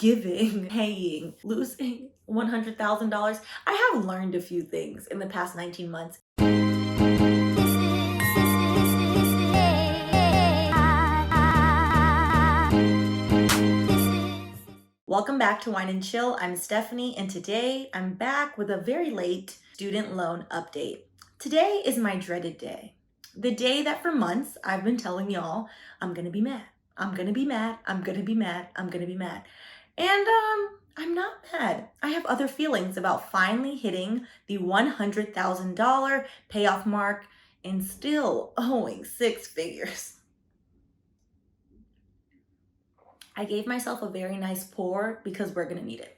giving, paying, losing $100,000. I have learned a few things in the past 19 months. Welcome back to Wine and Chill. I'm Stephanie, and today I'm back with a very late student loan update. Today is my dreaded day. The day that for months I've been telling y'all I'm gonna be mad. I'm gonna be mad. I'm gonna be mad. I'm gonna be mad. And I'm not mad. I have other feelings about finally hitting the $100,000 payoff mark and still owing six figures. I gave myself a very nice pour because we're gonna need it.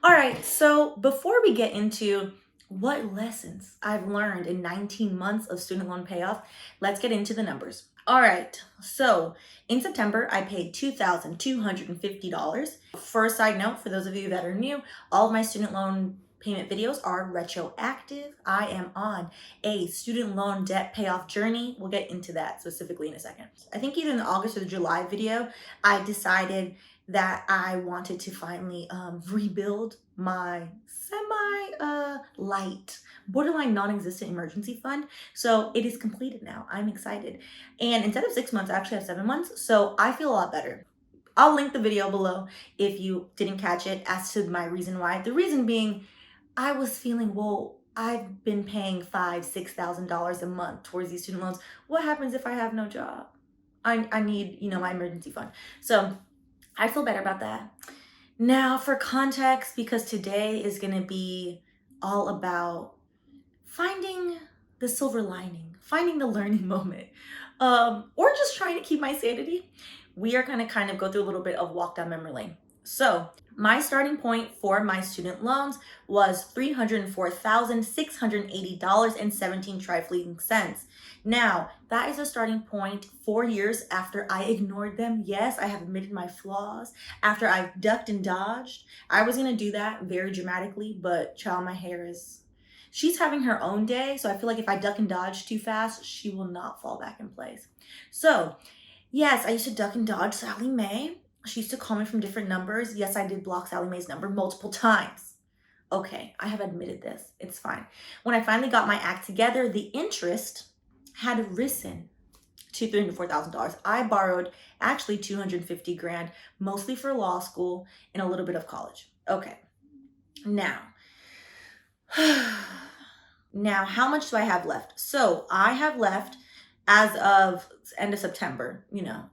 All right, so before we get into what lessons I've learned in 19 months of student loan payoff, let's get into the numbers. All right, so in September, I paid $2,250. For a side note, for those of you that are new, all of my student loan payment videos are retroactive. I am on a student loan debt payoff journey. We'll get into that specifically in a second. I think either in the August or the July video, I decided that I wanted to finally rebuild my light, borderline non-existent emergency fund. So it is completed now. I'm excited. And instead of 6 months, I actually have 7 months. So I feel a lot better. I'll link the video below if you didn't catch it as to my reason why. The reason being, I was feeling, well, I've been paying $5,000-$6,000 a month towards these student loans. What happens if I have no job? I need, my emergency fund. So I feel better about that. Now for context, because today is going to be all about finding the silver lining, finding the learning moment, or just trying to keep my sanity, we are going to kind of go through a little bit of walk down memory lane. So my starting point for my student loans was $304,680.17 trifling cents. Now, that is a starting point 4 years after I ignored them. Yes, I have admitted my flaws. After I ducked and dodged, I was going to do that very dramatically, but child, my hair is... She's having her own day, so I feel like if I duck and dodge too fast, she will not fall back in place. So, yes, I used to duck and dodge Sally Mae. She used to call me from different numbers. Yes, I did block Sally Mae's number multiple times. Okay, I have admitted this. It's fine. When I finally got my act together, the interest had risen to $304,000. I borrowed actually $250,000, mostly for law school and a little bit of college. Okay, now how much do I have left? So I have left as of end of September.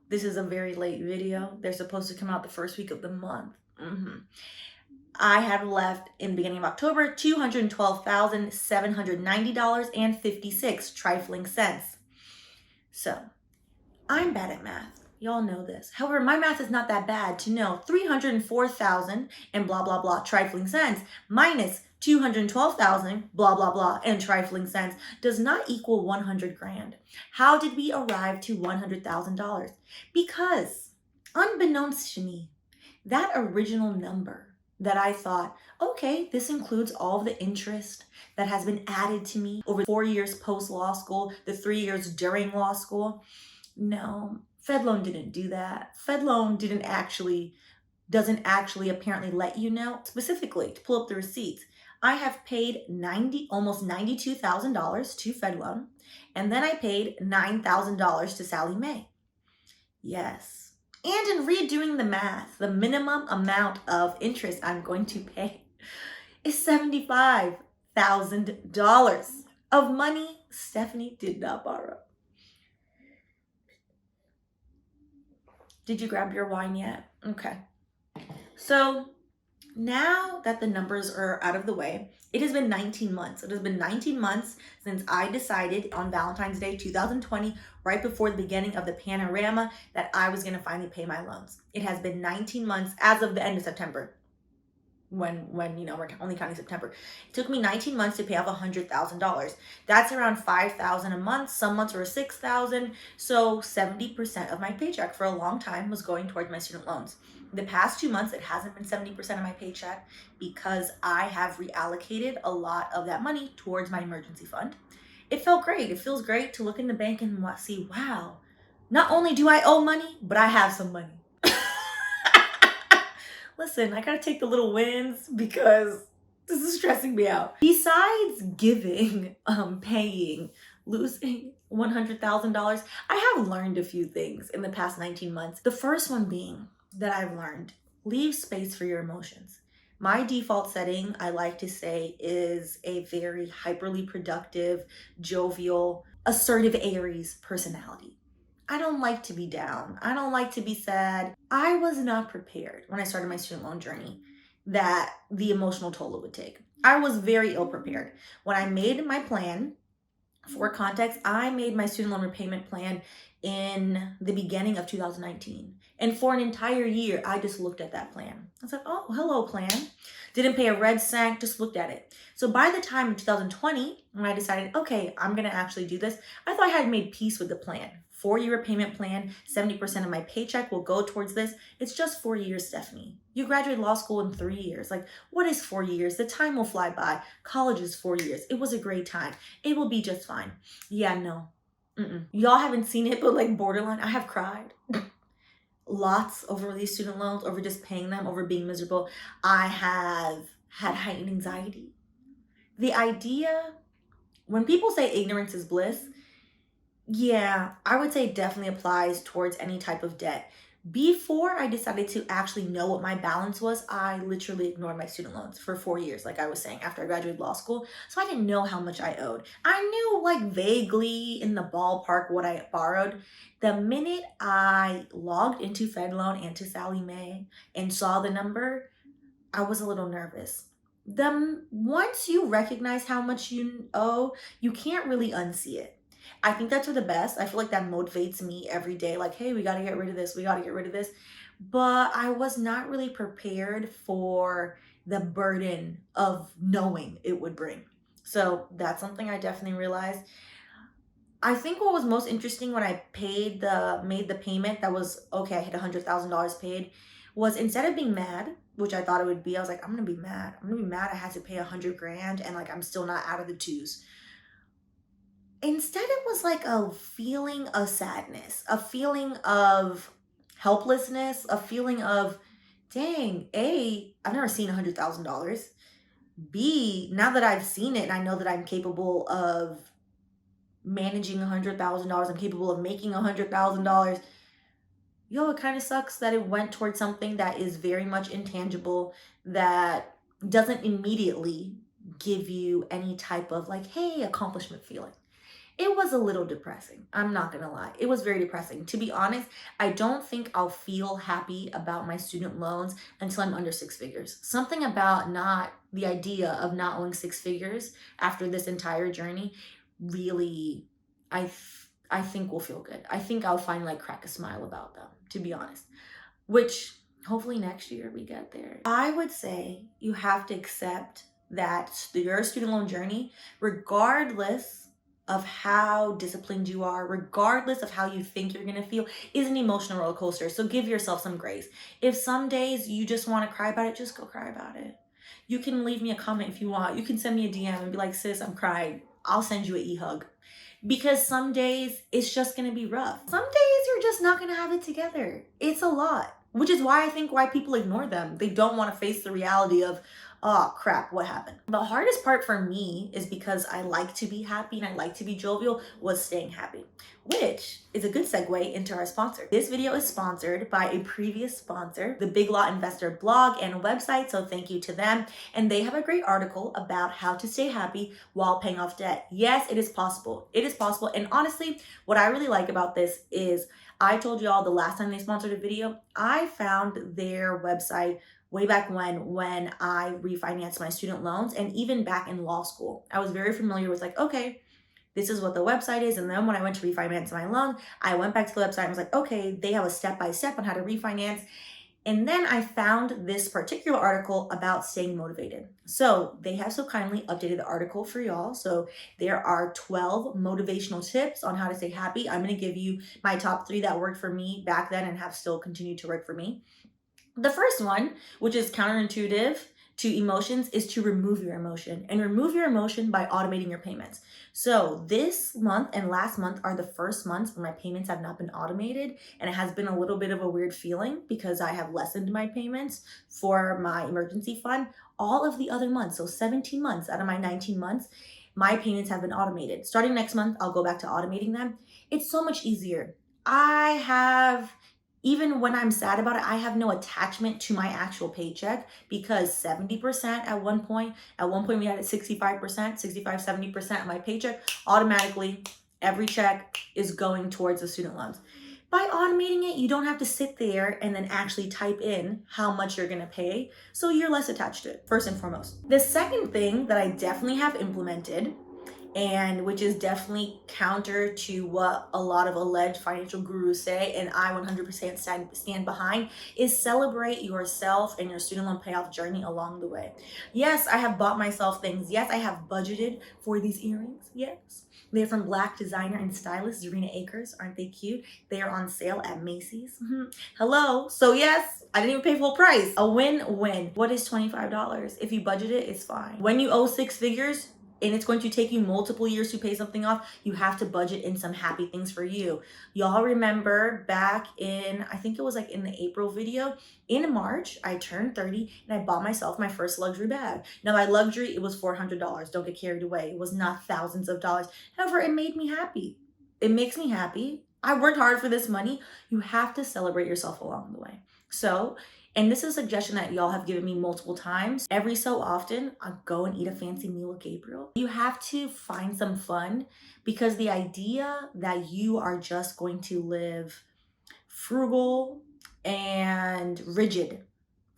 This is a very late video. They're supposed to come out the first week of the month. I have left in the beginning of October $212,790.56 trifling cents. So I'm bad at math. Y'all know this. However, my math is not that bad to know 304,000 and blah, blah, blah trifling cents minus 212,000 blah, blah, blah and trifling cents does not equal 100 grand. How did we arrive to $100,000? Because unbeknownst to me, that original number that I thought, okay, this includes all of the interest that has been added to me over 4 years post law school, the 3 years during law school. No, FedLoan didn't do that. FedLoan doesn't actually apparently let you know specifically to pull up the receipts. I have paid almost $92,000 to FedLoan, and then I paid $9,000 to Sally Mae. Yes. And in redoing the math, the minimum amount of interest I'm going to pay is $75,000 of money Stephanie did not borrow. Did you grab your wine yet? Okay. So now that the numbers are out of the way, it has been 19 months. It has been 19 months since I decided on Valentine's Day 2020, right before the beginning of the panorama, that I was going to finally pay my loans. It has been 19 months as of the end of September. When we're only counting September. It took me 19 months to pay off $100,000. That's around $5,000 a month. Some months were $6,000. So 70% of my paycheck for a long time was going towards my student loans. The past 2 months, it hasn't been 70% of my paycheck because I have reallocated a lot of that money towards my emergency fund. It felt great. It feels great to look in the bank and see, wow, not only do I owe money, but I have some money. Listen, I gotta take the little wins because this is stressing me out. Besides giving, paying, losing $100,000, I have learned a few things in the past 19 months. The first one being that I've learned, leave space for your emotions. My default setting, I like to say, is a very hyperly productive, jovial, assertive Aries personality. I don't like to be down. I don't like to be sad. I was not prepared when I started my student loan journey that the emotional toll it would take. I was very ill prepared. When I made my plan, for context, I made my student loan repayment plan in the beginning of 2019. And for an entire year, I just looked at that plan. I was like, oh, hello, plan. Didn't pay a red cent, just looked at it. So by the time in 2020, when I decided, okay, I'm going to actually do this, I thought I had made peace with the plan. 4-year repayment plan, 70% of my paycheck will go towards this. It's just 4 years, Stephanie. You graduate law school in 3 years. Like, what is 4 years? The time will fly by. College is 4 years. It was a great time. It will be just fine. Yeah, no. Y'all haven't seen it, but like borderline, I have cried. Lots over these student loans, over just paying them, over being miserable. I have had heightened anxiety. The idea, when people say ignorance is bliss, yeah, I would say it definitely applies towards any type of debt. Before I decided to actually know what my balance was, I literally ignored my student loans for 4 years, like I was saying, after I graduated law school. So I didn't know how much I owed. I knew like vaguely in the ballpark what I borrowed. The minute I logged into FedLoan and to Sally Mae and saw the number, I was a little nervous. Once you recognize how much you owe, you can't really unsee it. I think that's for the best. I feel like that motivates me every day. Like, hey, we got to get rid of this. We got to get rid of this. But I was not really prepared for the burden of knowing it would bring. So that's something I definitely realized. I think what was most interesting when I made the payment that was, okay, I hit $100,000 paid, was instead of being mad, which I thought it would be, I was like, I'm going to be mad. I'm going to be mad I had to pay $100,000 and like I'm still not out of the twos. Instead, it was like a feeling of sadness, a feeling of helplessness, a feeling of, dang, A, I've never seen $100,000. B, now that I've seen it and I know that I'm capable of managing $100,000, I'm capable of making $100,000. Yo, it kind of sucks that it went towards something that is very much intangible, that doesn't immediately give you any type of like, hey, accomplishment feeling. It was a little depressing. I'm not gonna lie. It was very depressing. To be honest, I don't think I'll feel happy about my student loans until I'm under 6 figures. Something about the idea of not owing 6 figures after this entire journey really, I think will feel good. I think I'll finally like crack a smile about them, to be honest. Which hopefully next year we get there. I would say you have to accept that your student loan journey, regardless of how disciplined you are, regardless of how you think you're gonna feel, is an emotional roller coaster. So give yourself some grace. If some days you just wanna cry about it, just go cry about it. You can leave me a comment if you want. You can send me a DM and be like, sis, I'm crying. I'll send you an e-hug. Because some days it's just gonna be rough. Some days you're just not gonna have it together. It's a lot, which is why I think why people ignore them. They don't wanna face the reality of, oh crap, what happened? The hardest part for me is because I like to be happy and I like to be jovial, was staying happy, which is a good segue into our sponsor. This video is sponsored by a previous sponsor, the Big Law Investor blog and website, so thank you to them. And they have a great article about how to stay happy while paying off debt. Yes, it is possible. It is possible. And honestly, what I really like about this is, I told y'all the last time they sponsored a video, I found their website way back when I refinanced my student loans, and even back in law school. I was very familiar with like, okay, this is what the website is. And then when I went to refinance my loan, I went back to the website and was like, okay, they have a step-by-step on how to refinance. And then I found this particular article about staying motivated. So they have so kindly updated the article for y'all. So there are 12 motivational tips on how to stay happy. I'm going to give you my top 3 that worked for me back then and have still continued to work for me. The first one, which is counterintuitive, to emotions is to remove your emotion, and remove your emotion by automating your payments. So this month and last month are the first months where my payments have not been automated, and it has been a little bit of a weird feeling because I have lessened my payments for my emergency fund. All of the other months, so 17 months out of my 19 months, my payments have been automated. Starting next month, I'll go back to automating them. It's so much easier. Even when I'm sad about it, I have no attachment to my actual paycheck, because 70% at one point we had it 65%, 65, 70% of my paycheck, automatically every check is going towards the student loans. By automating it, you don't have to sit there and then actually type in how much you're gonna pay, so you're less attached to it, first and foremost. The second thing that I definitely have implemented, and which is definitely counter to what a lot of alleged financial gurus say, and I 100% stand behind, is celebrate yourself and your student loan payoff journey along the way. Yes, I have bought myself things. Yes, I have budgeted for these earrings. Yes. They're from Black designer and stylist Zarina Akers. Aren't they cute? They are on sale at Macy's. Hello. So yes, I didn't even pay full price. A win-win. What is $25? If you budget it, it's fine. When you owe 6 figures, and it's going to take you multiple years to pay something off, you have to budget in some happy things for you. Y'all remember back in, I think it was like in the April video, in March, I turned 30 and I bought myself my first luxury bag. Now my luxury, it was $400. Don't get carried away. It was not thousands of dollars. However, it made me happy. It makes me happy. I worked hard for this money. You have to celebrate yourself along the way. So, and this is a suggestion that y'all have given me multiple times. Every so often, I'll go and eat a fancy meal with Gabriel. You have to find some fun, because the idea that you are just going to live frugal and rigid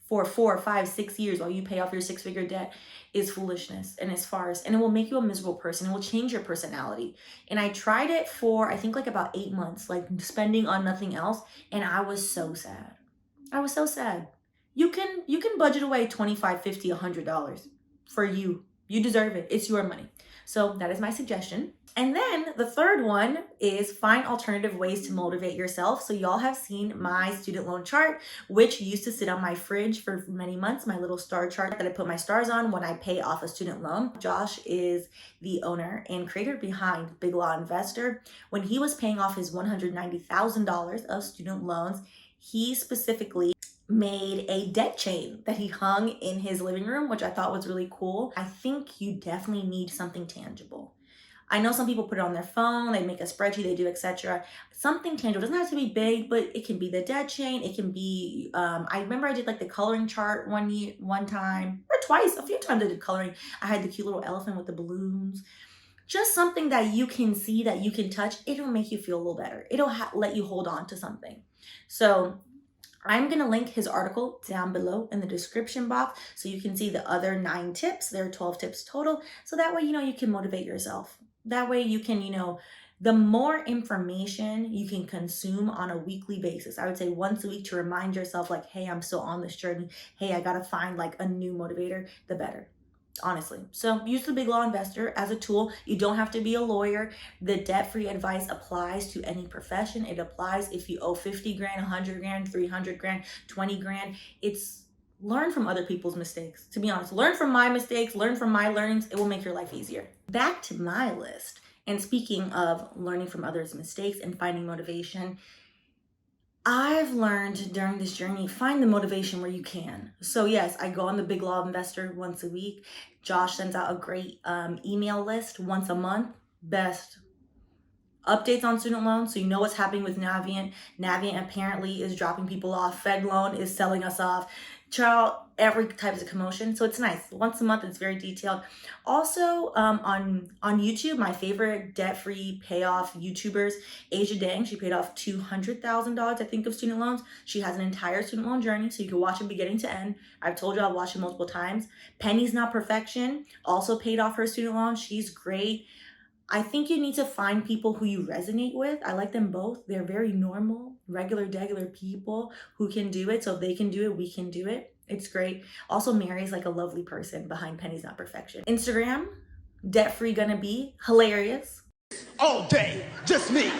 for 4, 5, 6 years while you pay off your 6-figure debt is foolishness and is farce, and it will make you a miserable person. It will change your personality. And I tried it for, I think, like about 8 months, like spending on nothing else, and I was so sad. I was so sad. You can budget away $25, $50, $100 for you. You deserve it. It's your money. So that is my suggestion. And then the third one is find alternative ways to motivate yourself. So y'all have seen my student loan chart, which used to sit on my fridge for many months, my little star chart that I put my stars on when I pay off a student loan. Josh is the owner and creator behind Big Law Investor. When he was paying off his $190,000 of student loans, he specifically made a debt chain that he hung in his living room, which I thought was really cool. I think you definitely need something tangible. I know some people put it on their phone, they make a spreadsheet, they do etc. Something tangible. It doesn't have to be big, but it can be the debt chain. It can be, I remember I did like the coloring chart one time, or twice, a few times I did coloring. I had the cute little elephant with the balloons. Just something that you can see, that you can touch. It'll make you feel a little better. It'll let you hold on to something. So I'm going to link his article down below in the description box so you can see the other 9 tips. There are 12 tips total. So that way, you can motivate yourself. That way you can, the more information you can consume on a weekly basis, I would say once a week, to remind yourself like, hey, I'm still on this journey. Hey, I got to find like a new motivator, the better. Honestly. So use the Big Law Investor as a tool. You don't have to be a lawyer. The debt-free advice applies to any profession. It applies if you owe 50 grand, 100 grand, 300 grand, 20 grand. It's learn from other people's mistakes. To be honest, learn from my mistakes, learn from my learnings. It will make your life easier. Back to my list. And speaking of learning from others' mistakes and finding motivation, I've learned during this journey, find the motivation where you can. So yes, I go on the Big Law Investor once a week. Josh sends out a great email list once a month. Best updates on student loans, so you know what's happening with Navient. Navient apparently is dropping people off. Fed loan is selling us off. Child, every type of commotion. So it's nice. Once a month, it's very detailed. Also, on YouTube, my favorite debt-free payoff YouTubers, Asia Dang, she paid off $200,000, I think, of student loans. She has an entire student loan journey, so you can watch it beginning to end. I've told you I've watched it multiple times. Penny's Not Perfection also paid off her student loan. She's great. I think you need to find people who you resonate with. I like them both. They're very normal, regular people who can do it. So if they can do it, we can do it. It's great. Also, Mary's like a lovely person behind Penny's Not Perfection. Instagram, debt-free gonna be hilarious. All day, just me,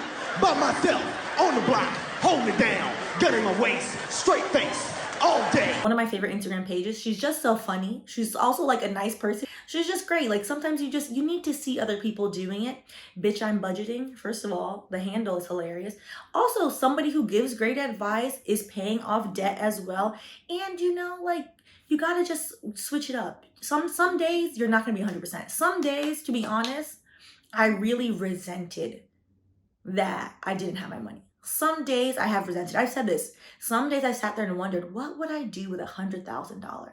by myself, on the block, holding it down, getting my waist, straight face, all day. One of my favorite Instagram pages. She's just so funny. She's also like a nice person. She's just great. Like sometimes you need to see other people doing it. Bitch, I'm budgeting. First of all, the handle is hilarious. Also, somebody who gives great advice is paying off debt as well. And like you gotta just switch it up. Some days you're not gonna be 100%. Some days, to be honest, I really resented that I didn't have my money. Some days I have resented. I've said this. Some days I sat there and wondered, what would I do with $100,000?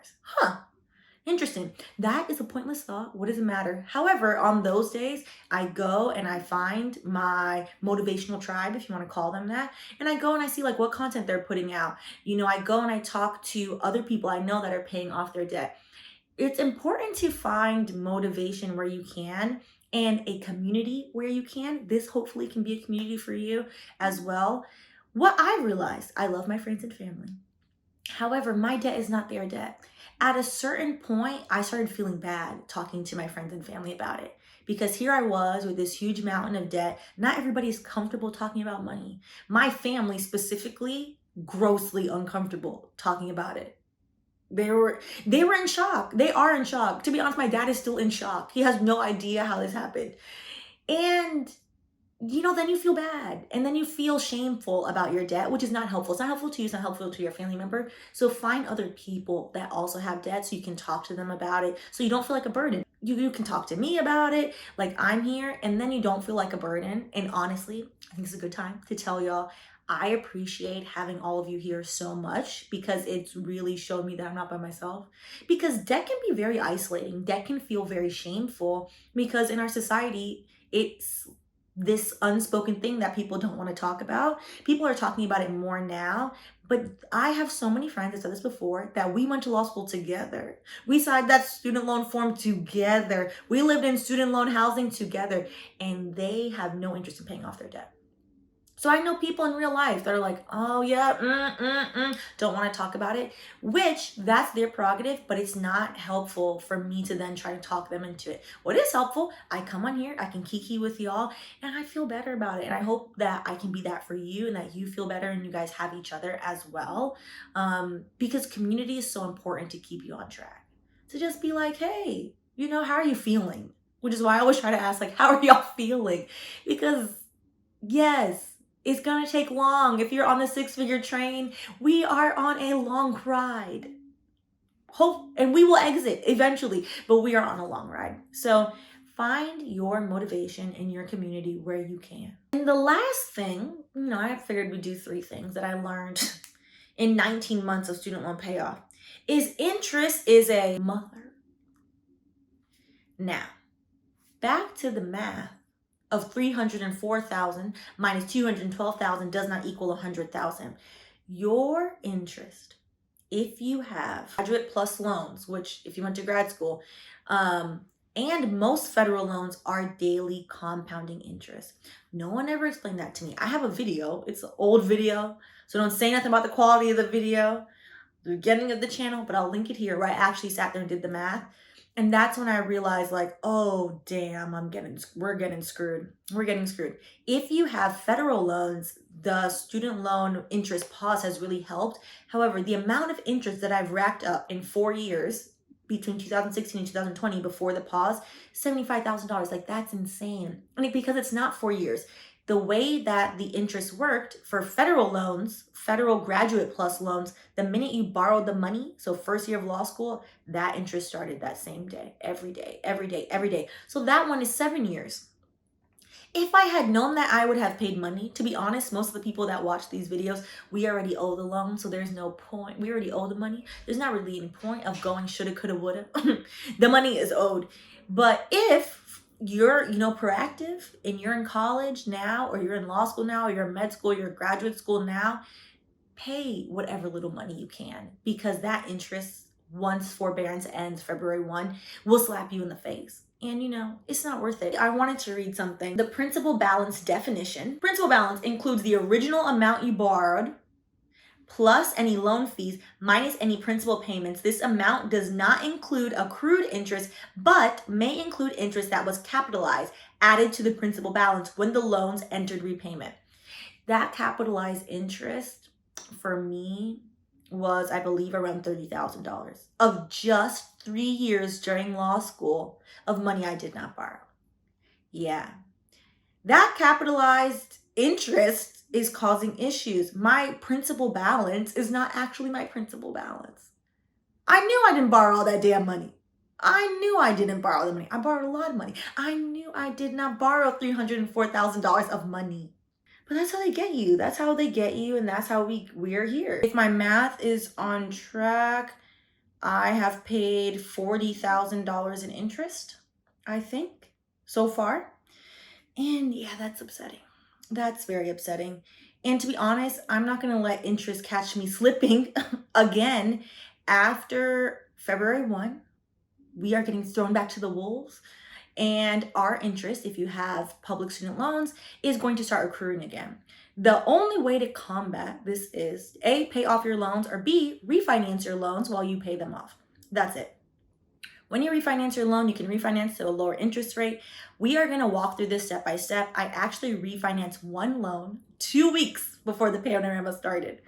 Interesting. That is a pointless thought. What does it matter? However, on those days, I go and I find my motivational tribe, if you want to call them that, and I go and I see like what content they're putting out. I go and I talk to other people I know that are paying off their debt. It's important to find motivation where you can and a community where you can. This hopefully can be a community for you as well. What I realized, I love my friends and family. However, my debt is not their debt. At a certain point, I started feeling bad talking to my friends and family about it because here I was with this huge mountain of debt. Not everybody's comfortable talking about money. My family specifically, grossly uncomfortable talking about it. They were in shock. They are in shock. To be honest, my dad is still in shock. He has no idea how this happened. And then you feel bad and then you feel shameful about your debt, which is not helpful. It's not helpful to you. It's not helpful to your family member. So find other people that also have debt so you can talk to them about it. So you don't feel like a burden. You can talk to me about it. Like I'm here and then you don't feel like a burden. And honestly, I think it's a good time to tell y'all, I appreciate having all of you here so much because it's really showed me that I'm not by myself. Because debt can be very isolating. Debt can feel very shameful because in our society, it's this unspoken thing that people don't want to talk about. People are talking about it more now, but I have so many friends, I said this before, that we went to law school together. We signed that student loan form together. We lived in student loan housing together, and they have no interest in paying off their debt. So I know people in real life that are like, oh yeah, don't want to talk about it, which that's their prerogative, but it's not helpful for me to then try to talk them into it. What is helpful, I come on here, I can kiki with y'all, and I feel better about it. And I hope that I can be that for you and that you feel better and you guys have each other as well. Because community is so important to keep you on track. To just be like, hey, how are you feeling? Which is why I always try to ask, like, how are y'all feeling? Because yes, it's going to take long. If you're on the 6-figure train, we are on a long ride. And we will exit eventually, but we are on a long ride. So find your motivation in your community where you can. And the last thing, I figured we'd do 3 things that I learned in 19 months of student loan payoff is interest is a mother. Now, back to the math of 304,000 minus 212,000 does not equal 100,000. Your interest, if you have graduate plus loans, which if you went to grad school, and most federal loans are daily compounding interest. No one ever explained that to me. I have a video. It's an old video, so don't say nothing about the quality of the video, the beginning of the channel, but I'll link it here where I actually sat there and did the math. And that's when I realized, like, oh, damn, we're getting screwed. We're getting screwed. If you have federal loans, the student loan interest pause has really helped. However, the amount of interest that I've racked up in 4 years, between 2016 and 2020 before the pause, $75,000. Like, that's insane. And because it's not 4 years. The way that the interest worked for federal loans, federal graduate plus loans, the minute you borrowed the money, so first year of law school, that interest started that same day, every day, every day, every day. So that one is 7 years. If I had known that, I would have paid money. To be honest, most of the people that watch these videos, we already owe the loan, so there's no point. We already owe the money. There's not really any point of going shoulda, coulda, woulda. The money is owed. But if you're, proactive and you're in college now, or you're in law school now, or you're in med school, you're in graduate school now, pay whatever little money you can, because that interest, once forbearance ends February 1, will slap you in the face. And it's not worth it. I wanted to read something. The principal balance definition. Principal balance includes the original amount you borrowed, plus any loan fees, minus any principal payments. This amount does not include accrued interest, but may include interest that was capitalized, added to the principal balance when the loans entered repayment. That capitalized interest, for me, was, I believe, around $30,000 of just 3 years during law school of money I did not borrow. Yeah. That capitalized interest is causing issues. My principal balance is not actually my principal balance. I knew I didn't borrow all that damn money. I knew I didn't borrow the money. I borrowed a lot of money. I knew I did not borrow $304,000 of money. But that's how they get you. That's how they get you, and that's how we're here. If my math is on track, I have paid $40,000 in interest, I think, so far. And yeah, that's upsetting. That's very upsetting. And to be honest, I'm not going to let interest catch me slipping again. After February 1, we are getting thrown back to the wolves. And our interest, if you have public student loans, is going to start accruing again. The only way to combat this is A, pay off your loans, or B, refinance your loans while you pay them off. That's it. When you refinance your loan, you can refinance to a lower interest rate. We are going to walk through this step by step. I actually refinanced one loan 2 weeks before the panorama started.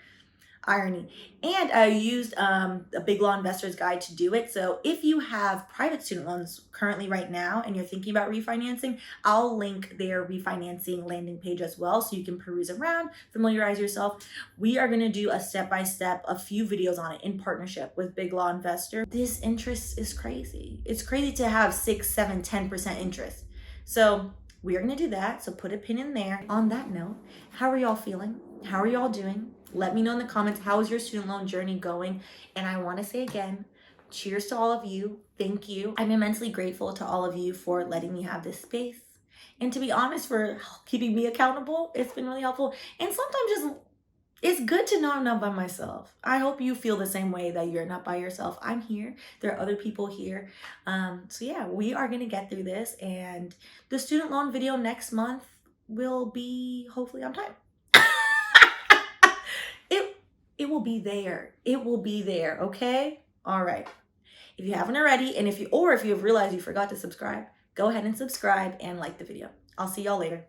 Irony. And I used a Big Law Investor's Guide to do it. So if you have private student loans currently right now and you're thinking about refinancing, I'll link their refinancing landing page as well so you can peruse around, familiarize yourself. We are going to do a step-by-step, a few videos on it in partnership with Big Law Investor. This interest is crazy. It's crazy to have 6, 7, 10% interest. So we are going to do that. So put a pin in there. On that note, how are y'all feeling? How are y'all doing? Let me know in the comments, how is your student loan journey going? And I want to say again, cheers to all of you. Thank you. I'm immensely grateful to all of you for letting me have this space. And to be honest, for keeping me accountable. It's been really helpful. And sometimes just, it's good to know I'm not by myself. I hope you feel the same way, that you're not by yourself. I'm here. There are other people here. So yeah, we are going to get through this. And the student loan video next month will be hopefully on time. It will be there. It will be there, okay? All right. If you haven't already, and if you have realized you forgot to subscribe, go ahead and subscribe and like the video. I'll see y'all later.